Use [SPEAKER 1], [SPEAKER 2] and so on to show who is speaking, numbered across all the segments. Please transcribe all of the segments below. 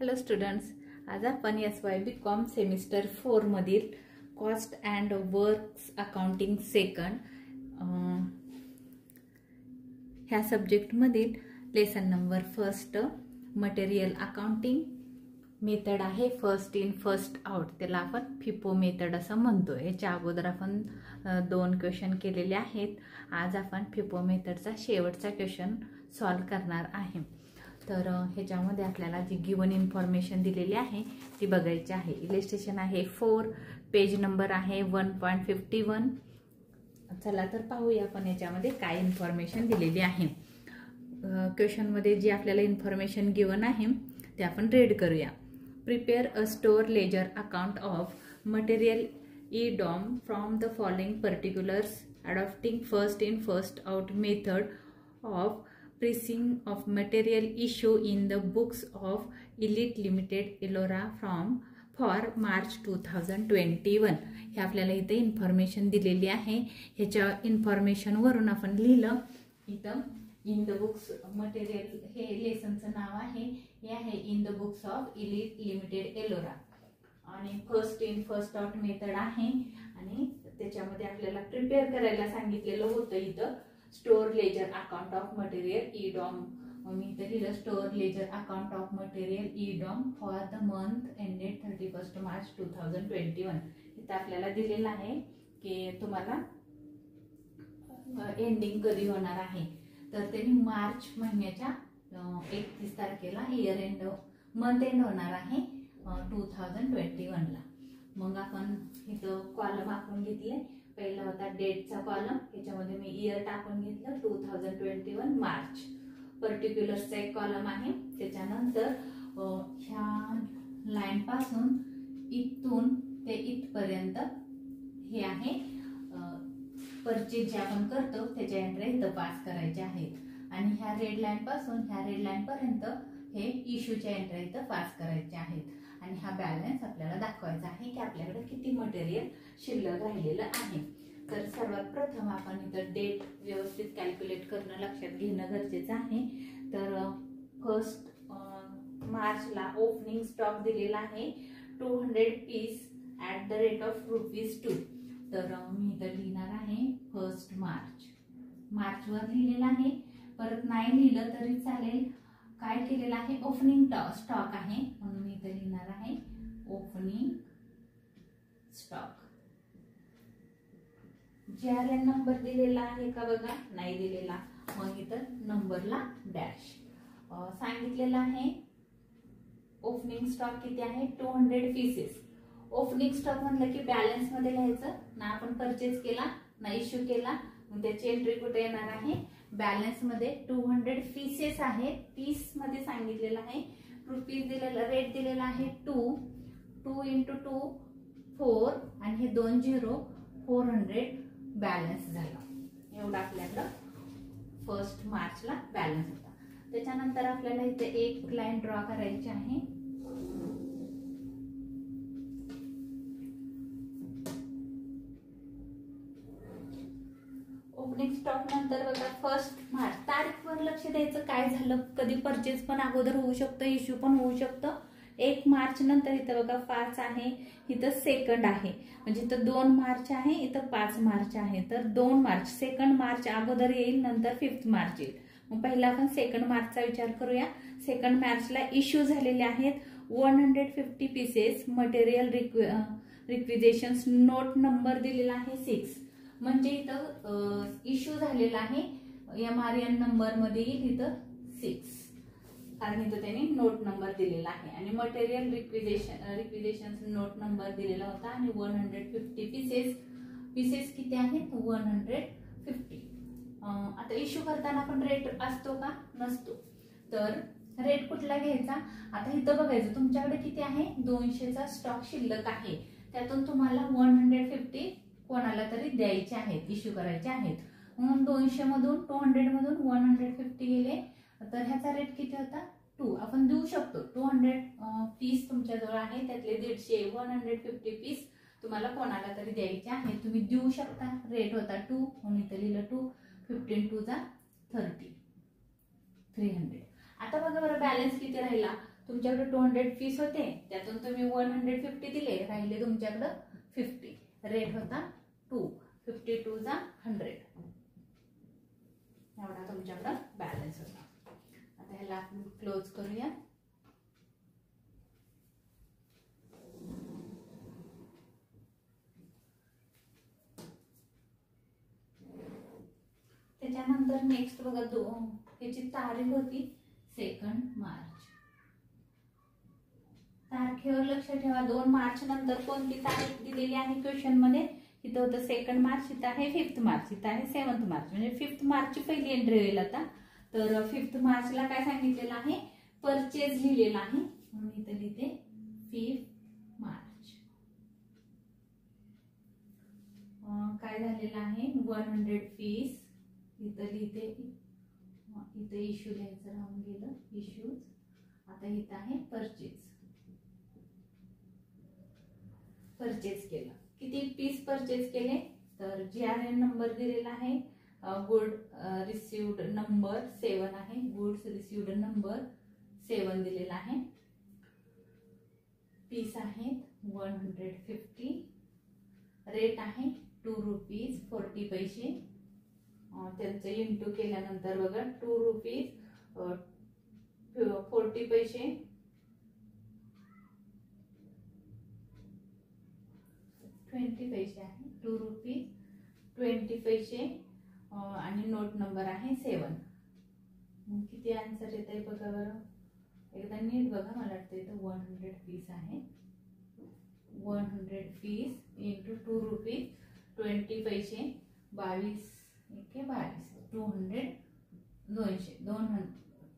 [SPEAKER 1] Hello students, आज आपण SYBCom semester 4 मधील cost and works accounting second ह्या सब्जेक्ट मधील lesson number first material accounting method आहे फर्स्ट इन फर्स्ट आउट, त्याला आपण फिफो मेथड असं म्हणतो। याच्या अगोदर आपण 2 क्वेश्चन केलेले आहेत। आज आपण फिफो मेथडचा शेवटचा क्वेश्चन सॉल्व करणार आहे। तर ह्याच्यामध्ये आपल्याला जी गिवन इन्फॉर्मेशन दिलेली आहे ती बघायची आहे। इलिस्ट्रेशन आहे 4, पेज नंबर आहे 1.51। चला तर पाहूया आपण याच्यामध्ये काय इन्फॉर्मेशन दिलेली आहे। क्वेश्चन मध्ये जी आपल्याला इन्फॉर्मेशन गिवन आहे ते आपण रीड करूया। Prepare a store ledger account of material EDOM from the following particulars adopting first in first out method of pricing of material issue in the books of Elite Limited Elora for March 2021। हे आपल्याला इथे information दिलेली आहे। ह्याच्या information वरून आपण लिहिलं इथं इन द बुक्स मटेरियल, हे लेसनचं नाव आहे, हे आहे in the books of elite limited Ellora आणि first in first out method आहे। आणि त्याच्यामध्ये आपल्याला प्रिपेअर करायला सांगितलेलं होतं इथं store ledger account of material EDOM। मी इथे लिहिलं store ledger account of material EDOM for the month ended 31 March 2021। इथं आपल्याला दिलेलं आहे की तुम्हाला एंडिंग कधी होणार आहे, तर त्यांनी मार्च महिन्याच्या 31 तारखेला इयर एंड मंथ एंड होणार आहे 2021 ला। मग आपण इथं कॉलम आखून घेतले। पहिला होता डेटचा कॉलम, याच्यामध्ये मी इयर टाकून घेतलं 2021 मार्च। पर्टिक्युलर्सचा एक कॉलम आहे, त्याच्यानंतर ह्या लाईन पासून इथून ते इथपर्यंत हे आहे परचेज जे आपण करतो त्याच्या एंट्री इथं पास करायच्या आहेत। आणि ह्या रेड लाईन पासून ह्या रेड लाईन पर्यंत हे इश्यूच्या एंट्री इथं पास करायच्या आहेत। आणि हा बॅलन्स आपल्याला दाखवायचा आहे की आपल्याकडे किती मटेरियल शिल्लक राहिलेलं आहे। तर सर्वात प्रथम आपण इथं डेट व्यवस्थित कॅल्क्युलेट करणं लक्षात घेणं गरजेचं आहे। तर फर्स्ट मार्चला ओपनिंग स्टॉक दिलेला आहे 200 piece at the rate of ₹2। तर मी इथं लिहिणार आहे फर्स्ट मार्चवर लिहिलेलं आहे। परत नाही लिहिलं तरी चालेल, काय केलेलं आहे ओपनिंग स्टॉक आहे म्हणून मी इथे लिहिणार आहे ओपनिंग स्टॉक। GRN नंबर दिलेला आहे का बघा, नाही दिलेला, मग इथं नंबरला डॅश सांगितलेलं आहे। ओपनिंग स्टॉक किती आहे 200 पीसेस। ओपनिंग स्टॉक म्हणलं की बॅलन्स मध्ये लिहायचं ना, आपण परचेज केला ना इश्यू केला, मग त्याची एंट्री कुठे येणार आहे बॅलन्स मध्ये। 200 पीसेस आहे, पीस मध्ये सांगितलेलं आहे, रुपीज दिलेला, रेट दिलेला आहे 2 × 2 4 आणि हे 2 0 400 बॅलन्स झालं। एवढा आपल्याकडं फर्स्ट मार्चला बॅलन्स होता। त्याच्यानंतर आपल्याला इथे एक लाईन ड्रॉ करायची आहे। ओपनिंग स्टॉक नंतर बघा फर्स्ट मार्च तारीखवर लक्ष द्यायचं, काय झालं, कधी परचेज पण अगोदर होऊ शकतं, इश्यू पण होऊ शकतं। 1 मार्च नंतर इथं बघा 5 आहे, इथं सेकंड आहे, म्हणजे इथं 2 मार्च आहे, इथं 5 मार्च आहे। तर 2 मार्च, 2 मार्च अगोदर येईल, नंतर 5 मार्च येईल। मग पहिला आपण 2 मार्चचा विचार करूया। 2 मार्चला इश्यू झालेले आहेत 150 पीसेस मटेरियल रिक्विजिशन्स, नोट नंबर दिलेला आहे 6, म्हणजे इथं इश्यू झालेला आहे MRN नंबर मध्ये येईल इथं 6, कारण इथं त्यांनी नोट नंबर दिलेला आहे। आणि मटेरियल रिक्विजिशन्स नोट नंबर दिलेला होता आणि 150 पीसेस किती आहेत 150। आता इश्यू करताना आपण रेट असतो का, नसतो, तर रेट कुठला घ्यायचा, आता इथं बघायचं तुमच्याकडे किती आहे 200चा स्टॉक शिल्लक आहे, त्यातून तुम्हाला 150 कोणाला तरी द्यायचे आहेत, इश्यू करायचे आहेत, म्हणून 200 मधून 200 मधून 150 गेले, तर ह्याचा रेट किती होता 2। आपण देऊ शकतो 200 पीस तुमच्याजवळ आहे, त्यातले 150 150 पीस तुम्हाला कोणाला तरी द्यायचे आहेत, तुम्ही देऊ शकता। रेट होता 2 म्हणून इथे लिहिलं 2, 15 × 2 = 30, 300। आता बघा बरं बॅलन्स किती राहिला तुमच्याकडे 200 फीस होते, त्यातून तुम्ही 150 दिले, राहिले तुमच्याकडे 50. रेट होता 2. 52 चा 100 एवढा तुमच्याकडे बॅलन्स होता. आता ह्याला आपण क्लोज करूया. त्याच्यानंतर नेक्स्ट बघा, ह्याची तारीख होती 2 मार्च. तारखेवर लक्ष ठेवा, 2 मार्च नंतर कोणती तारीख दिलेली आहे क्वेश्चन मध्ये? इथं होतं 2 मार्च, इथं आहे 5 मार्च, इथं आहे 7 मार्च, म्हणजे 5 मार्चची पहिली एंट्री होईल आता. तर 5 मार्चला काय सांगितलेलं आहे? परचेज लिहिलेला आहे, म्हणून इथं लिहिते 5 मार्च. काय झालेलं आहे? 100 फीस इथं लिहिते, इथं इश्यू लिहायचं राहून गेलं, इश्यूज. आता इथं आहे परचेज. परचेज केलं, किती पीस परचेज केले? तर GRN नंबर दिलेला आहे, गुड रिसिव्ड नंबर 7 आहे, गुड्स रिसिव्ड नंबर 7 दिलेला आहे. पीस आहेत 150. रेट आहे 2 रुपीज 40 पैसे. त्यांचं इंटू केल्यानंतर बघा 2 रुपीज 40 पैसे 20 पैसे आहे, 2 रुपीज 20 पैसे आणि नोट नंबर आहे 7. किती आन्सर येत आहे बघा बरं, एकदा नीट बघा. मला वाटतं इथं 100 फीस आहे, 100 फीस इंटू 2 रुपीज 20 पैसे 22 1 22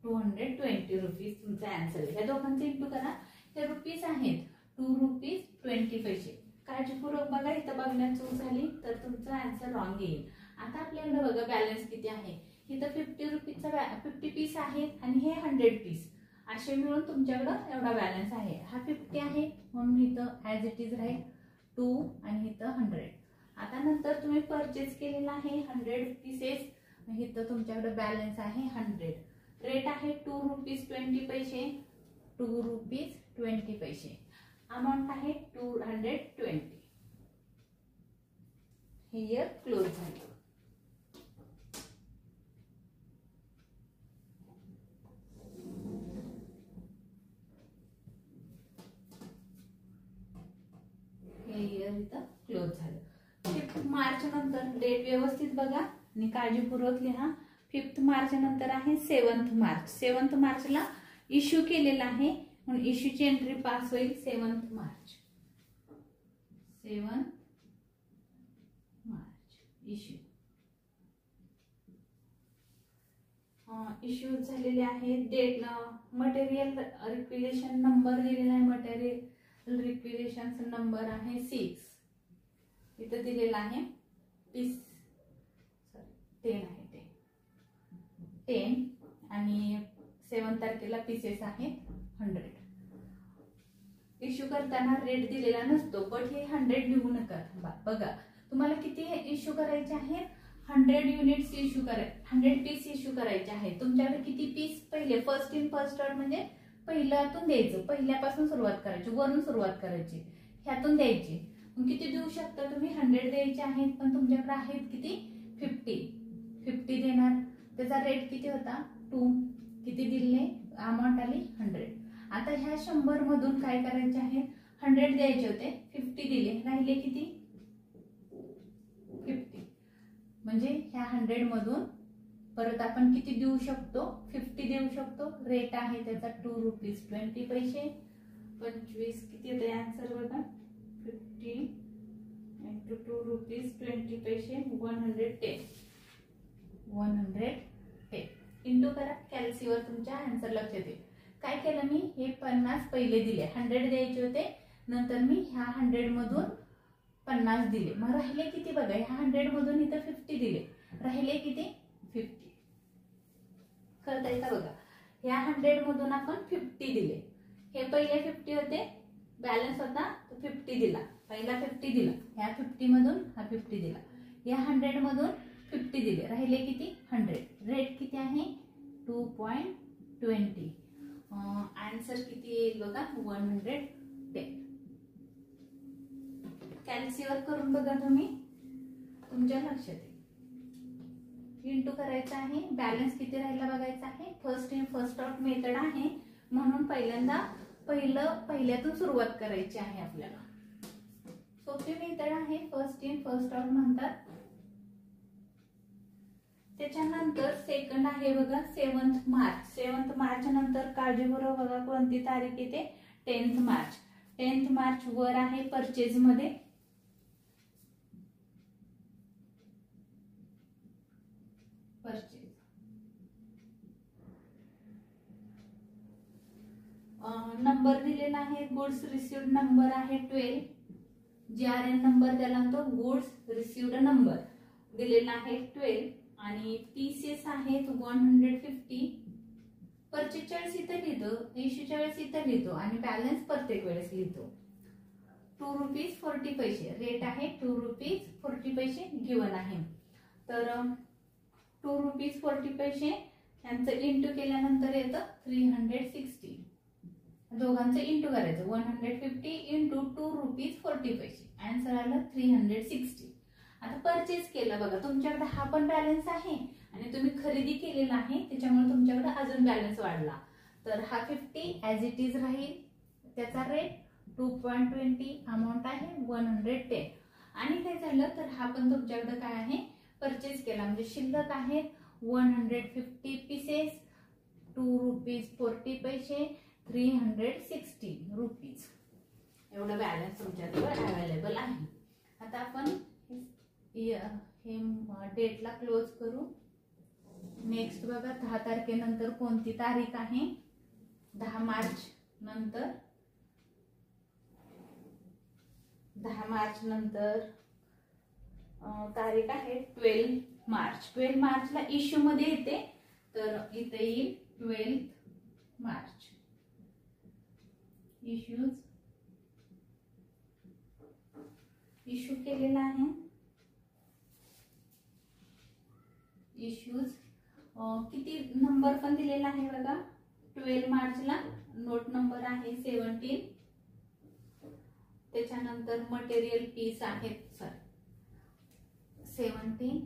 [SPEAKER 1] 220 रुपीज तुमचा आन्सर आहे. या दोघांचे इंटू करा, हे रुपीज आहेत 2 रुपीज 20 पैसे. काळजीपूर्वक बघा, इथं बघण्यात चूक झाली तर तुमचा आन्सर रॉंग येईल. आता आपल्याकडे बघा बॅलन्स किती आहे. इथं 50 रुपीजचा 50 पीस आहेत आणि हे 100 पीस, असे मिळून तुमच्याकडे एवढा बॅलन्स आहे. हा 50 आहे म्हणून इथं ॲज इट इज राहील 2 आणि इथं 100. आता नंतर तुम्ही परचेज केलेला आहे 100 पीसेस, इथं तुमच्याकडे बॅलन्स आहे 100. रेट आहे 2 रुपीज 20 पैसे, 2 रुपीज 20 पैसे. अमाऊंट आहे 220. हे इयर क्लोज झाले. हे इयर इथं क्लोज झालं. 5 मार्च नंतर डेट व्यवस्थित बघा आणि काळजीपूर्वक लिहा. 5 मार्च नंतर आहे 7 मार्च. 7 मार्चला इश्यू केलेला आहे म्हणून इश्यूची एंट्री पास होईल 7 मार्च. 7 मार्च इश्यू. इश्यू झालेले आहे. डेट मटेरियल रिक्विजिशन नंबर दिलेला आहे, मटेरियल रिक्विजिशन नंबर आहे 6. इथं दिलेला आहे पीस 10 आहे, 10 आणि 7 तारखेला पीसेस आहेत 100. इश्यू करताना रेट दिलेला नसतो, बट हे 100 लिहू नका. बघा तुम्हाला किती इश्यू करायचे आहेत? 100 युनिट्स इश्यू करायचे, 100 पीस इश्यू करायचे आहेत. तुमच्याकडे किती पीस? पहिले फर्स्ट इन फर्स्ट आउट म्हणजे पहिल्यातून द्यायचं, पहिल्यापासून सुरुवात करायची, वरून सुरुवात करायची, ह्यातून द्यायची. किती देऊ शकता तुम्ही? 100 द्यायचे आहेत, पण तुमच्याकडे आहेत किती? 50 देणार. त्याचा रेट किती होता? 2. किती दिले? अमाऊंट आली 100. आता ह्या 100 मधून काय करायचे आहे? 100 द्यायचे होते, 50 दिले, राहिले किती? 50. म्हणजे ह्या 100 मधून परत आपण किती देऊ शकतो? 50 देऊ शकतो. रेट आहे त्याचा 2 रुपीज 20 पैसे. 25 किती येते आन्सर बघा, 50 इंटू 2 रुपीज 20 पैसे 110. 110 इंटू करा, कॅल्सीवर तुमच्या आन्सर लक्षात येईल. काय केलं मी? हे 50 पहिले दिले, 100 द्यायचे होते, नंतर मी ह्या 100 मधून 50 दिले. मग राहिले किती बघा, ह्या 100 मधून इथं 50 दिले, राहिले किती? 50. कळतंय का बघा? ह्या 100 मधून आपण 50 दिले. हे पहिले 50 होते, बॅलन्स होता तो 50 दिला, पहिला 50 दिला, ह्या 50 मधून हा 50 दिला, या 100 मधून 50 दिले, राहिले किती? 100. रेट किती आहे? 2.20. आन्सर किती येईल बघा 110. कॅल्क्युलेट करून बघा तुम्ही, तुमच्या लक्षात येईल. इंटू करायचं आहे, बॅलन्स किती राहिला बघायचा आहे. First in first out method आहे म्हणून पहिल्यातून सुरुवात करायची आहे आपल्याला. सोपी मेथड आहे, फर्स्ट इन फर्स्ट आउट म्हणतात. त्याच्यानंतर सेकंड आहे बघा 7th मार्च. 7th मार्च नंतर काळजीपूर्वक बघा कोणती तारीख येते, 10th मार्च. 10th मार्च वर आहे परचेज मध्ये. परचेज नंबर दिलेला आहे, गुड्स रिसिव्ड नंबर आहे 12. GRN नंबर त्याला म्हणतो गुड्स रिसिव्ड नंबर दिलेला आहे 12. आणि पीसेस आहेत 150. परचेज 40 इथं लिहितो, इश्यू 40 इथं लिहितो आणि बॅलन्स प्रत्येक वेळेस लिहितो. 2 रुपीज 40 पैसे रेट आहे. 2 रुपीज 40 पैसे गिवन आहे. तर 2 रुपीज 40 पैसे यांचं इंटू केल्यानंतर येतं 360. दोघांचं इंटू करायचं. 150 इंटू 2 रुपीज 40 पैसे. आन्सर आलं 360. आता परचेज केलं बघा, तुमच्याकडे हा पण बॅलन्स आहे आणि तुम्ही खरेदी केलेला आहे त्याच्यामुळे तुमच्याकडे अजून बॅलन्स वाढला. तर हा 50 ॲज इट इज राहील. त्याचा रेट 2.20, अमाऊंट आहे 110. आणि काय झालं तर हा पण तुमच्याकडे काय आहे, परचेज केला म्हणजे शिल्लक आहे 150 पीसेस, 2 रुपीज 40 पैसे, 360 रुपीज. एवढं बॅलन्स तुमच्याजवळ अवेलेबल आहे. आता आपण हे डेटला क्लोज करू. नेक्स्ट बघा 10 तारखेनंतर कोणती तारीख आहे, 10 मार्च नंतर. 10 मार्च नंतर तारीख आहे 12 मार्च. 12 मार्चला इश्यू मध्ये येते, तर इथे येईल 12 मार्च. इश्यू केलेला आहे. इश्यूज किती नंबर पण दिलेला आहे बघा. 12 मार्चला नोट नंबर आहे 17. त्याच्यानंतर मटेरियल पीस आहेत 17,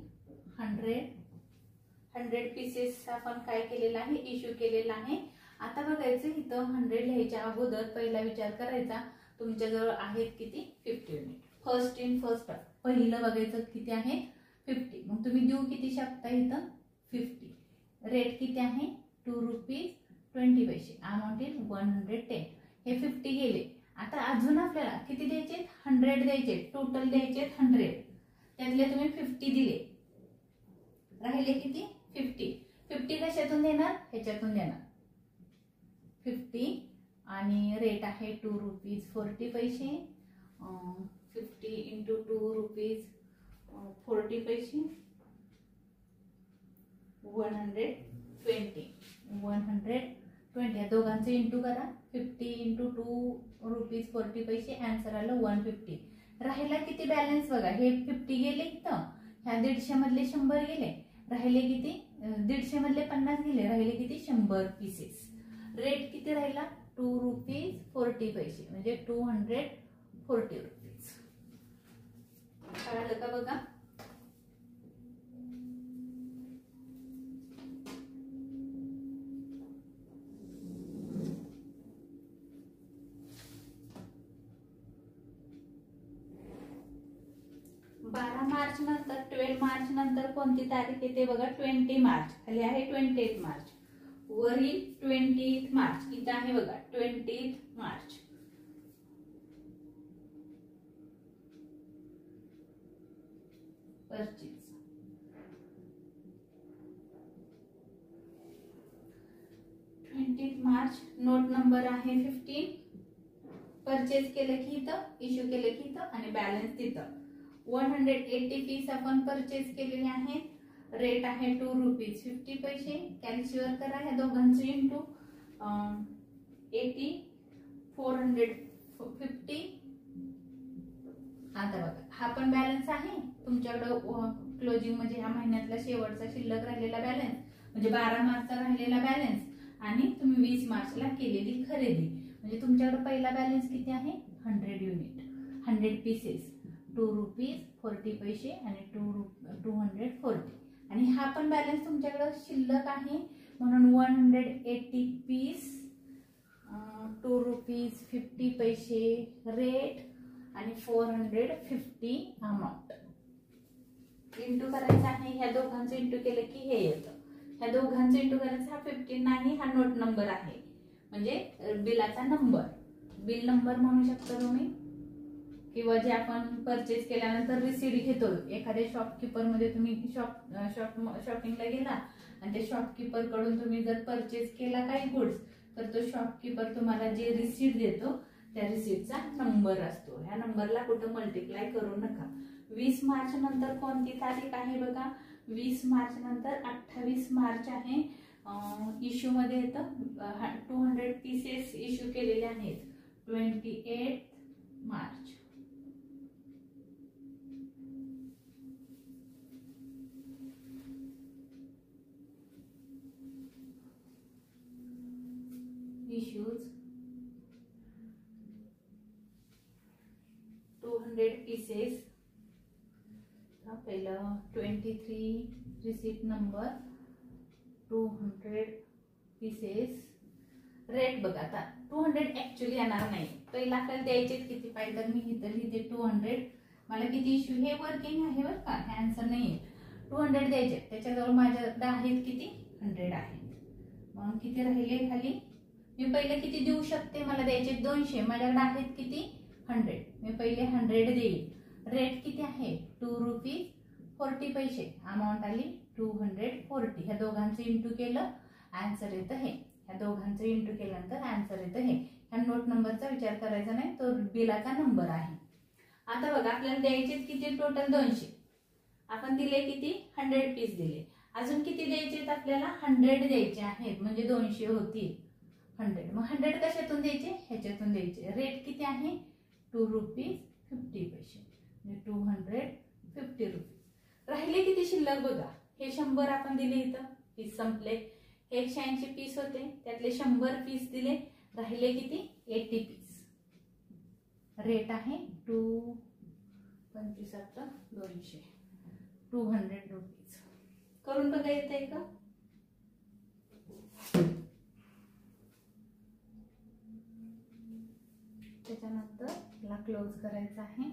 [SPEAKER 1] 100 पीसेस आपण काय केलेला आहे, इश्यू केलेला आहे. आता बघायचं इथं 100 लिहायच्या अगोदर पहिला विचार करायचा तुमच्याजवळ आहेत किती, 50 unit. First in first out पहिलं बघायचं किती आहे, 50. मग तुम्ही देऊ किती शकता इथं, 50. रेट किती आहे 2 रुपीज 20 पैसे, अमाऊंट इज 110. हे 50 गेले. आता अजून आपल्याला किती द्यायचे, 100 द्यायचे. टोटल द्यायचे 100. त्यातले तुम्ही 50 दिले, राहिले किती 50. 50 कशातून देणार, ह्याच्यातून देणार 50. आणि रेट आहे 2 रुपीज 40 पैसे. 50 इंटू 2 रुपीज 40 पैसे, 120. 120 या दोघांचे इंटू करा. 50 इंटू 2 रुपीज 40 पैसे. आन्सर आलं 150. राहिला किती बॅलन्स बघा, हे 50 गेले इथं, ह्या 150 मधले 100 गेले, राहिले किती 150 मधले 50 गेले, राहिले किती 100 पीसेस. रेट किती राहिला 2 रुपीज 40 पैसे म्हणजे 240 रुपीज. कळलं का बघा. मार्च नंतर 12 मार्च नंतर कोणती तारीख येते बघा, 20 मार्च. खाली आहे 28 मार्च, वरील 20 मार्च. इथं आहे बघा 20 March. Purchase 20 March. Note number आहे 15. परचेज केलं की इथं, इश्यू केलं की इथं आणि बॅलन्स तिथं. 180 पीस आपण परचेज केलेले आहेत. रेट आहे 2 रुपीज 50 पैसे. कॅल्क्युलेट करा ह्या दोघांचे इंटू 80, 450. आता बघा हा पण बॅलन्स आहे तुमच्याकडे क्लोजिंग म्हणजे ह्या महिन्यातला शेवटचा शिल्लक राहिलेला बॅलन्स म्हणजे 12 मार्चचा राहिलेला बॅलन्स आणि तुम्ही 20 मार्चला केलेली खरेदी, म्हणजे तुमच्याकडे पहिला बॅलन्स किती आहे 100 युनिट, 100 पीसेस, 2 रुपीज 40 पैसे आणि 240, आणि हा पण बॅलन्स तुमच्याकडे शिल्लक आहे म्हणून 180 पीस, 2 रुपीज 50 पैसे रेट आणि 450 अमाऊंट. इंटू करायचं आहे, ह्या दोघांचं इंटू केलं की हे येतं. ह्या दोघांचं इंटू करायचं, हा 15 नाही, हा नोट नंबर आहे म्हणजे बिलाचा नंबर, बिल नंबर म्हणू शकता तुम्ही, किंवा जे आपण परचेस केल्यानंतर रिसीट घेतो. एखाद्या शॉपकीपर मध्ये तुम्ही शॉपिंगला गेला आणि त्या शॉपकीपर कडून तुम्ही जर परचेस केला काही गुड्स, तर तो शॉपकीपर तुम्हाला जे रिसीट देतो त्या रिसीटचा नंबर असतो. ह्या नंबरला कुठं मल्टिप्लाय करू नका. 20 मार्च नंतर कोणती तारीख आहे बघा, 20 मार्च नंतर 28 मार्च आहे. इश्यू मध्ये येतं 200 पीसेस इश्यू केलेले आहेत 28 मार्च. Issues 200 pieces. पहिलं 23 रिसीट नंबर 200 पीसेस. रेट बघा, आता 200 ऍक्च्युअली येणार नाही, पहिला आपल्याला द्यायचे किती पाहिजे, तर मी इथं लिहिते 200. मला किती इश्यू, हे वर्किंग आहे बरं का, हे आन्सर नाहीये. 200 द्यायचे, त्याच्याजवळ माझ्याकडे आहेत किती 100 आहेत, मग किती राहिले खाली. मी पहिले किती देऊ शकते, मला द्यायचे 200, माझ्याकडे आहेत किती 100, मी पहिले 100 देईल. रेट किती आहे 2 रुपीज 40 पैसे, अमाऊंट आली 240. ह्या दोघांचं इंटू केलं आन्सर येतं हे, ह्या दोघांचं इंटू केल्यानंतर आन्सर येतं हे. ह्या नोट नंबरचा विचार करायचा नाही, तो बिलाचा नंबर आहे. आता बघा आपल्याला द्यायचे किती टोटल 200, आपण दिले किती 100 पीस दिले, अजून किती द्यायचे आपल्याला 100 द्यायचे आहेत, म्हणजे 200 होतील 100. मग 100 कशातून द्यायचे, ह्याच्यातून द्यायचे. रेट किती आहे 2 रुपीज 50 पैसे, म्हणजे 250 रुपीज. राहिले किती शिल्लक बघा, हे 100 आपण दिले, इथं पीस संपले. 180 पीस होते, त्यातले 100 पीस दिले, राहिले किती 80 पीस. रेट आहे 250 200 200 रुपीज. करून बघा येते का. त्याच्यानंतर ला क्लोज करायचं आहे.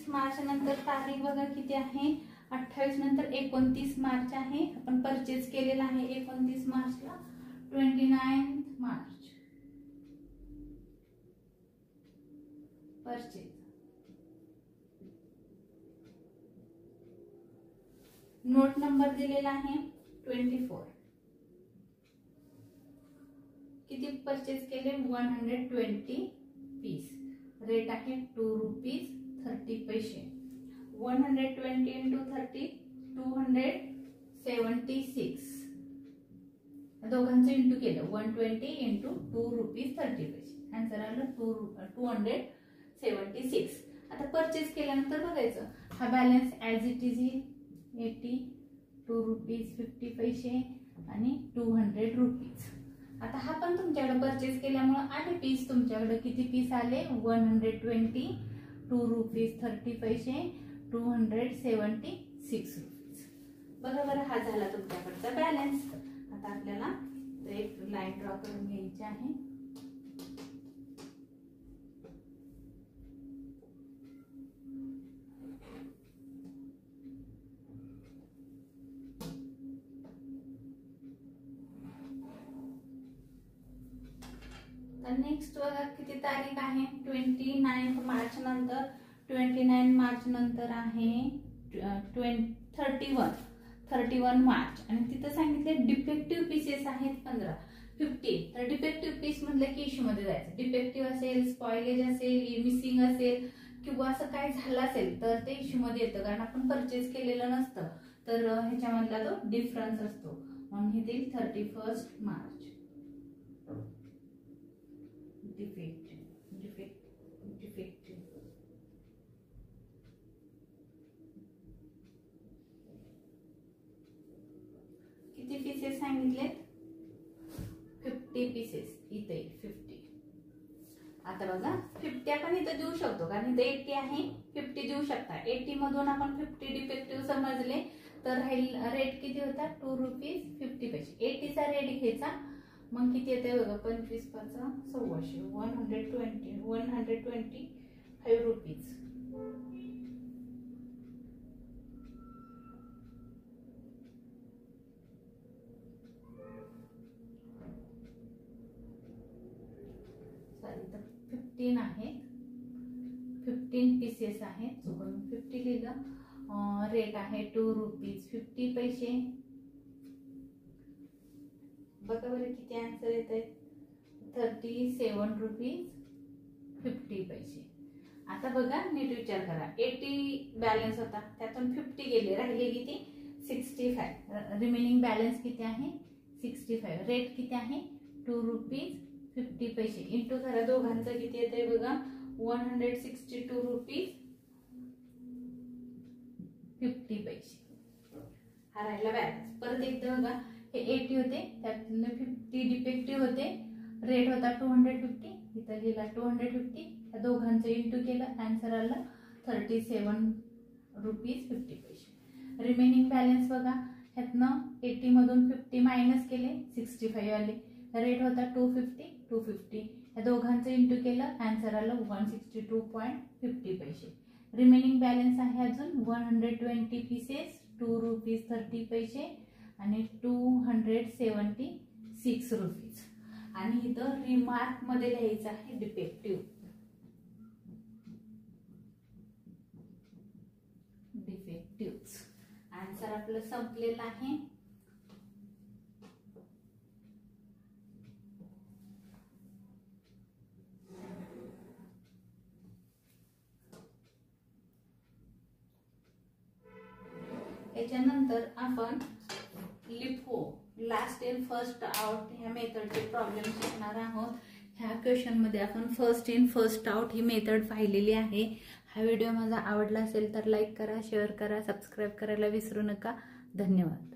[SPEAKER 1] मार्च नंतर तारीख बघा किती आहे, 28 नंतर 29 मार्च आहे. आपण परचेस केलेला आहे 29 मार्चला. 29 मार्च परचेस. नोट नंबर दिलेला आहे 24. किती परचेस केले 120 पीस. रेट आहे 2 रुपीज 30 पैसे. 120 इंटू 30 276. दोघांचं इंटू केलं 120 इंटू 2 रुपीज 30 पैसे. आन्सर आलं 276. आता परचेस केल्यानंतर बघायचं हा balance as it is 80 2 rupees 50 पैसे आणि 200 रुपीज. आता हा पण तुमच्याकडे परचेस केल्यामुळे आले पीस, तुमच्याकडे किती पीस आले 120 2 रुपीज 30 पैसे 276 रुपीज. बघा बरं, हा झाला तुमच्याकडचा बॅलन्स. आता आपल्याला एक लाईन ड्रॉ करून घ्यायची आहे. तर नेक्स्ट बघा किती तारीख आहे 29 मार्च नंतर. 29 मार्च नंतर आहे 31 मार्च, आणि तिथं सांगितले डिफेक्टिव्ह पीसेस आहेत 15. तर डिफेक्टिव्ह पीस म्हटलं की इश्यू मध्ये जायचं. डिफेक्टिव्ह असेल, स्पॉइलेज असेल, मिसिंग असेल किंवा असं काय झालं असेल तर ते इश्यू मध्ये येतं, कारण आपण परचेस केलेलं नसतं. तर ह्याच्यामधला तो डिफरन्स असतो, म्हणून हे देईल 31 मार्च. डिफेक्टिव्ह किती पीसेस सांगितलेत? 50 पीसेस. इथे 50. आता बघा 50 आपण इथं देऊ शकतो कारण इथे 80 आहे, 50 देऊ शकता. 80 मधून आपण 50 डिफेक्टिव्ह समजले तर राहील रेट किती होता? 2 रुपीज 50 पैसे. 80 चा रेट घ्यायचा, मग किती येते बघा? 25 × 125 125 रुपीज. सॉरी, तर 15 आहेत, 15 पीसेस आहेत. चुकून 50 लिहिलं. रेट आहे 2 रुपीज 50 पैसे. बघा बरं किती आन्सर येत आहेत? 37 रुपीज 50 पैसे. आता बघा नीट विचार करा. 80 बॅलन्स होता, त्यातून 50 गेले, राहिले किती? 65. रिमेनिंग बॅलन्स किती आहे? 65. रेट किती आहे? 2 रुपीज 50 पैसे. इंटू करा, दोघांचं किती येते बघा? 162 रुपीज 50 पैसे. हा राहिला बॅलन्स. परत एकदा बघा, हे 80 होते, त्यातून 50 डिफेक्टिव्ह होते. रेट होता 250, इथं लिहिला 250. या दोघांचं इंटू केलं, आन्सर आलं 37 रुपीज 50 पैसे. रिमेनिंग बॅलन्स बघा, ह्यातनं 80 मधून 50 मायनस केले, 65 आले. रेट होता 250. या दोघांचं इंटू केलं, आन्सर आलं 162.50 पैसे. रिमेनिंग बॅलन्स आहे अजून 120 पीसेस, 2 रुपीज 30 पैसे आणि 276 रुपीज. आणि इथं रिमार्क मध्ये लिहायचं आहे डिफेक्टिव्ह. आन्सर आपलं संपलेलं आहे. याच्यानंतर आपण LIFO last in first out ह्या मेथडचे प्रॉब्लेम शिकणार आहोत. ह्या क्वेश्चन मध्ये आपण first in first out he method पाहिलेली आहे. हा व्हिडिओ माझा आवडला असेल तर लाईक करा, शेअर करा, सबस्क्राईब करायला विसरू नका. धन्यवाद.